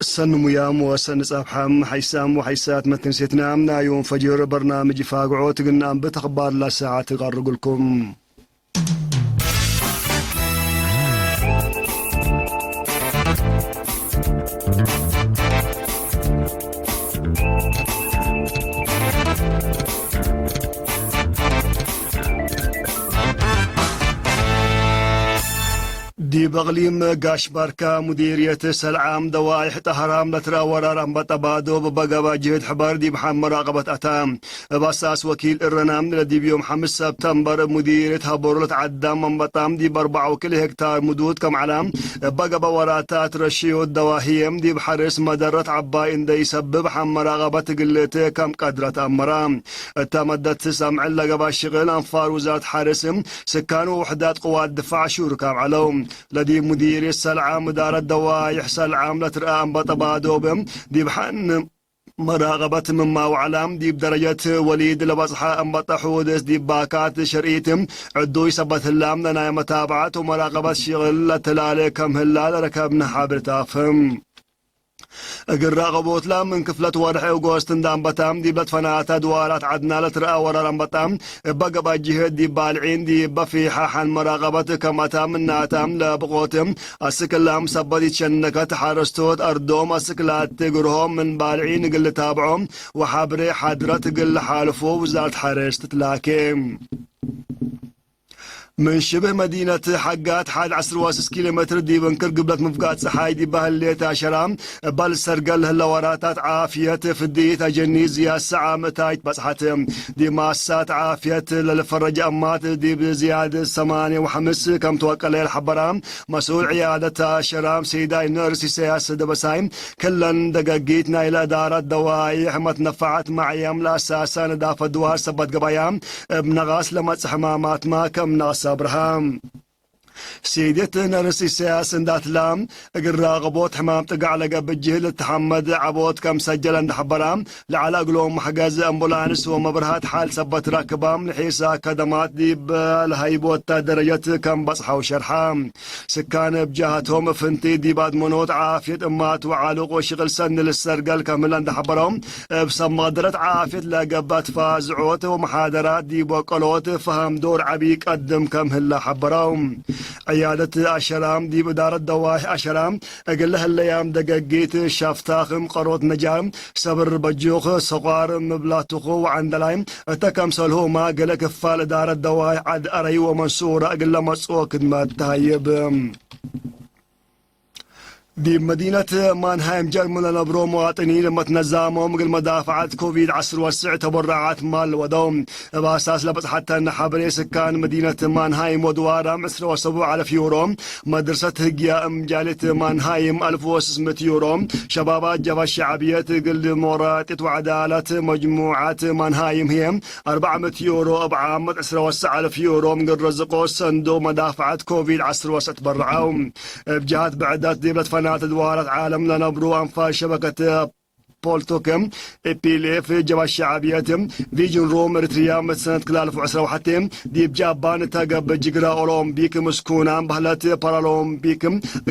سن ميام وسن صبحام حيسام وحيسات متن ستنا يوم فجر برنامج فاقعوت قلنا بتخبار لا ساعات غرق لكم. دي بغليم قاش باركا مديرية سلعام دوائح طهرام لترا ورارم بطبادو ببقبا جهد حبار دي بحام مراقبة أتام باساس وكيل الرنام لدي بيوم 5 سبتمبر مديرية هابورلت عدام من بطام دي ب4 وكل هكتار مدود كم علام بقبا وراتات رشيو الدواهيم دي بحرس مدرة عباين دي يسبب حام مراقبة قلته كم قدرة أمرام التامدت سمع اللقبا الشغل أنفار وزارة حارسم سكانوا وحدات قوات دفاع شوركام علوم لدي مدير السلعام مدار الدوايح سلعام لترقام بطبادوبم دي بحن مراقبة مما وعلام دي بدرجة وليد لبصحة أنبط حودس دي باكات شريتم عدو يثبت اللام لنا متابعة ومراقبة شغل تلالي كم هلال ركبنا حابر تافهم قراقبوت لا من كفلة ورحي وقوستن دام بطام دي بلتفنات دوارات عدنا لترقى ورارم بطام بقبا جهد دي بالعين دي بفيحة حان مراقبة كمتام الناتام لبقوتم السكلام سبدي تشنكت حارستوت أردوم السكلات تقرهم من بالعين قل تابعهم وحابري حادرة قل حالفو وزارة حارس تتلاكم من شبه مدينة حقات حاد 10 كيلومتر دي بنكر قبلت مفقات صحاي دي بهالليتا شرام بالسرقل هالوراتات عافية في الديت جنيز يا الساعة متايت بصحتهم دي ماسات عافية للفرج أمات دي بزيادة 8 و5 كم توكل الحبرام مسؤول عيادة شرام سيداي نرسي سياسة دبسايم كلن دقاقيتنا إلى دار الدوايح متنفعت معيام لأساسا ندافة دوار سبت قبايام بنغاس لما حمامات ما كم ناس أبراهام سيدة نرسي سياس اندات لام قراقبوت حمام تقع لقب الجهل تحمد عبوت كم سجل اند حبرام لعلى قلوم حجاز امبولانس ومبرهات حال سبت راكبام لحيسا كدمات دي بالهيبوت درجة كم بصحة وشرحام سكان بجهتهم فنتي دي بعد منوت عافية امات وعالق وشغل سن للسرقل كامل اند حبرام بسمادرة عافية لقبات فازعوت ومحاضرات دي بوكالوت فهم دور عبيك قدم كم هلا حبرام عيادة أشرام دي بدار الدواح أشرام أقل لها الأيام دقاقيت شافتاخم قروت نجام سبر بجوخ صغار مبلاتوخو وعندلايم تكم سلهو ما قل كفال دار الدواح عد أري ومنصورة أقل مسؤول كدمات تهيب دي مدينة مانهايم جرمنا نبرو مواطنين لما تنظامهم قل مدافعات كوفيد عصر وسع تبرعات مال ودوم بأساس لبس حتى أن حبري سكان مدينة مانهايم ودوارا مصر وسبوع على يورو مدرسة هجيا مجالة مانهايم 1600 يورو شبابات جبا الشعبية قل مراتت وعدالة مجموعات مانهايم هي 400 يورو بعام 19 على يورو قل رزقوا صندوق مدافعات كوفيد عصر وسع تبرعهم بجهات بعدات ديبلت فنات دوارة عالم لنبرو أنفال شبكة بولتوكم بيليف جبا الشعبية فيجن روم اريتريا سنة 2010 وحتى ديب جابان تاقب جيجرا أولمبيك مسكونان بهلات بارالمبيك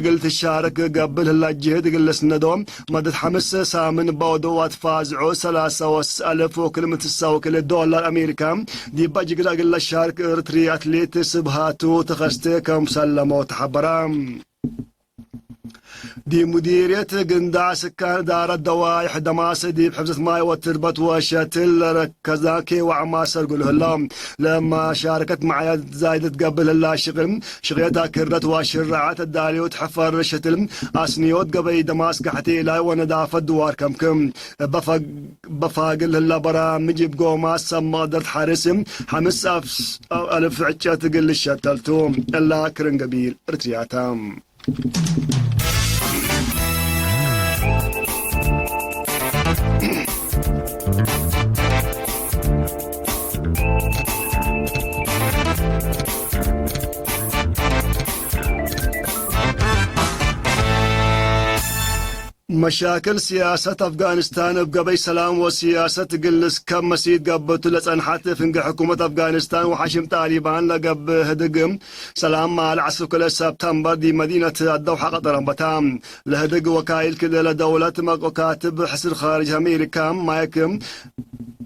قلت الشارك قبل هلا جهد قل سندوم مدد 5 سامن بودوات فازعو 3,000 وكلمة الساوكل دولار أمريكا ديب جيجرا قل الشارك اريتريا أتليت سبهاتو تخستي كم سلمو تحبرام دي مديرية قندع سكان دار الدوايح دماس دي بحفظة ماي والتربت وشاتل ركزاكي وعماسر قوله لهم لما شاركت معي زايدة قبل الله شغيتها كرت وشرعات الدالي وتحفر شتل أسنيوت قبل دماس قحتي لاي وندافة دوار كم بفاقل هلا برامج بقوما سما درت حارسم 5,000 عجات قل الشتلتوم إلا كرن قبيل ارتياتام مشاكل سياسة أفغانستان بقبي سلام وسياسة قلس كم مسيد قبت لسنحات فنق حكومة أفغانستان وحشم طالبان لقب هدق سلام مع العصر كل سبتمبر دي مدينة الدوحة قطر بتام لهدق وكايل كده لدولة وكاتب حسر خارج أمريكا مايكم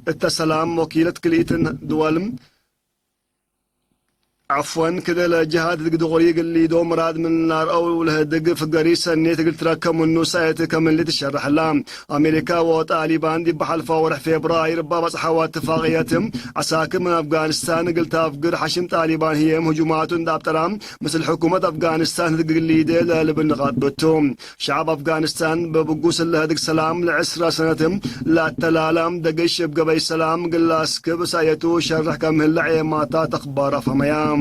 التسلام وكيلة كليتن دول عفوا كذا لجهات دغري اللي دوم راد من النار او لهدق في قريسه نيت قلت لكم انه سايتكم اللي تشرح لهم امريكا وطالبان دي بحلفه ورح فبراير بابا صحوات اتفاقياتهم عساكر من افغانستان قلت افقر حشم طالبان هي هجومات دابترام مثل حكومه افغانستان اللي دي لبنغات بتوم شعب افغانستان ببقوس لهدق سلام لعسرة سنتهم لا تلالم دقش بقبي سلام قلاسك بسايتو شرح كم هاللعي ماتات اخبار فميام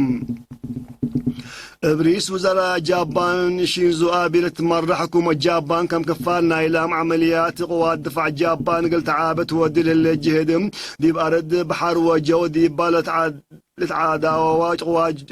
رئيس وزراء جابان شينزو آبي تمر حكومة جابان كم كفالنا إلام عمليات قوات دفاع جابان قلت عابت ودي للجهدم دي بأرد بحر وجو دي بالت لتعادى وواج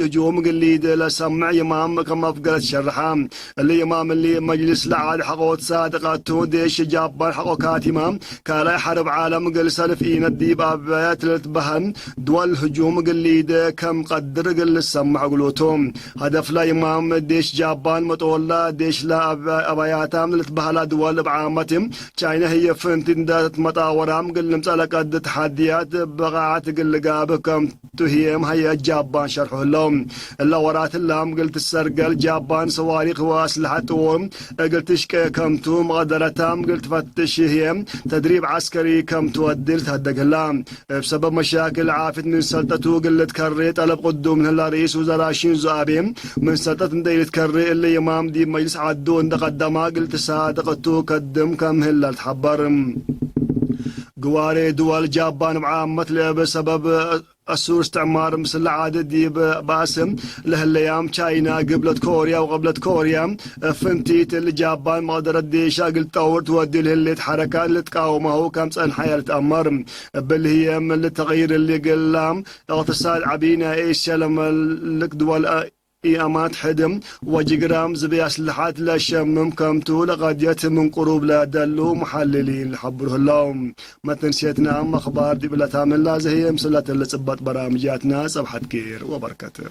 هجوم قليد لسمع يمام كما فقرت شرحام اللي يمام اللي مجلس لعاد حقوت صادقات ديش جابان حقو كاتمام كالا حرب عالم قل سلف إينا الديب أبيات لتبهن دول هجوم قليد كم قدر قل السمع قلوتهم هدف لا يمام ديش جابان مطولة ديش لا أبياتام لتبهلا دول بعامتهم شاينا هي فنتين دات مطاورام قل نمسالك قد تحديات بغاعات قل قابكم تهي هيا جابان شرحوا لهم الا ورات اللهم قلت السرقل جابان صواريخ واسلحتهم قلت اشكي كمتو مغادرتهم قلت فتش هي تدريب عسكري كم تودل تهدق لهم بسبب مشاكل عافت من سلطته قلت كري طلب قدوم من رئيس وزراء شينزو آبي من سلطة ديلت كري اللي يمام دي مجلس عدون تقدما قلت صادقتو قدم كم هلا تحبر قواري دول جابان بعامة بسبب السور استعمار مثل عادة دي باسم لهالأيام تشاينا قبلت كوريا وقبلت كوريا فنتيت اللي جابان ما قدرت دي شاقل تطور تودي لهاللي حركات اللي تقاومه كم سنة حياة تأمر بل هي من التغيير اللي قلام اقتصاد عبينا ايشا لما لك دول إيامات حدم وجرام زبي أسلحات لا شمم كمتو لقضيت من قروب لا دلو محللين لحبره اللهم ما تنسيتنا أخبار دي بلا تامل لا زهي مسلات اللي صبت برامجاتنا صبحت كير وبركاته